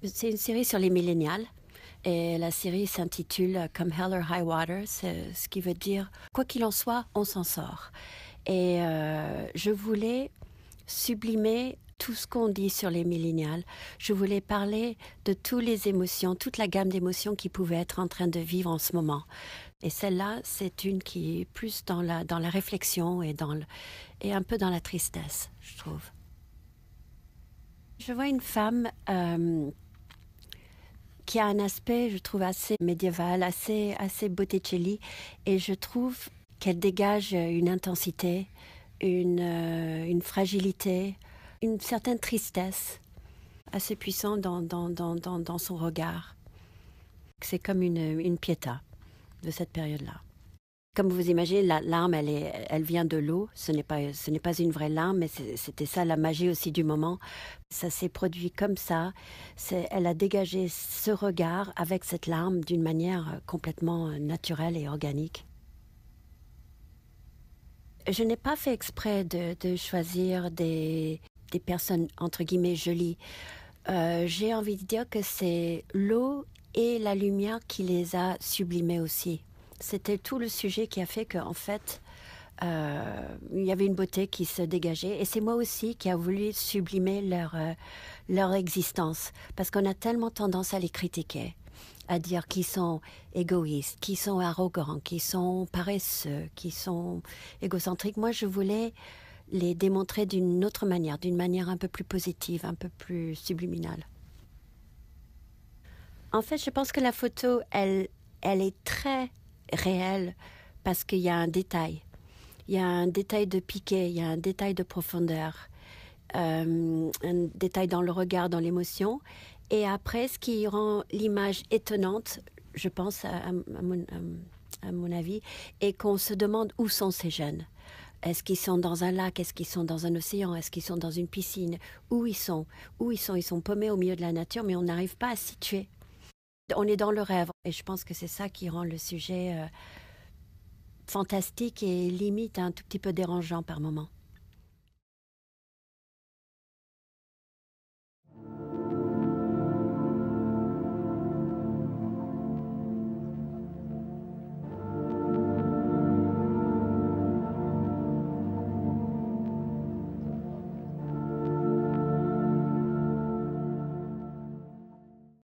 C'est une série sur les millénials et la série s'intitule Come Hell or High Water, ce qui veut dire quoi qu'il en soit, on s'en sort. Et je voulais sublimer tout ce qu'on dit sur les millénials. Je voulais parler de toutes les émotions, toute la gamme d'émotions qui pouvaient être en train de vivre en ce moment. Et celle-là, c'est une qui est plus dans la réflexion et un peu dans la tristesse, je trouve. Je vois une femme qui a un aspect, je trouve, assez médiéval, assez Botticelli, et je trouve qu'elle dégage une intensité, une fragilité, une certaine tristesse assez puissante dans son regard. C'est comme une Pietà de cette période-là. Comme vous imaginez, la larme, elle vient de l'eau. Ce n'est pas une vraie larme, mais c'était ça la magie aussi du moment. Ça s'est produit comme ça. Elle a dégagé ce regard avec cette larme d'une manière complètement naturelle et organique. Je n'ai pas fait exprès de choisir des personnes entre guillemets jolies. J'ai envie de dire que c'est l'eau et la lumière qui les a sublimées aussi. C'était tout le sujet qui a fait qu'en fait, il y avait une beauté qui se dégageait. Et c'est moi aussi qui a voulu sublimer leur existence. Parce qu'on a tellement tendance à les critiquer, à dire qu'ils sont égoïstes, qu'ils sont arrogants, qu'ils sont paresseux, qu'ils sont égocentriques. Moi, je voulais les démontrer d'une autre manière, d'une manière un peu plus positive, un peu plus subliminale. En fait, je pense que la photo, elle est très réelle parce qu'il y a un détail. Il y a un détail de piqué, il y a un détail de profondeur, un détail dans le regard, dans l'émotion. Et après, ce qui rend l'image étonnante, je pense à mon avis, est qu'on se demande où sont ces jeunes. Est-ce qu'ils sont dans un lac? Est-ce qu'ils sont dans un océan? Est-ce qu'ils sont dans une piscine? Où ils sont? Où ils sont? Ils sont paumés au milieu de la nature, mais on n'arrive pas à situer. On est dans le rêve. Et je pense que c'est ça qui rend le sujet fantastique et limite un tout petit peu dérangeant par moment.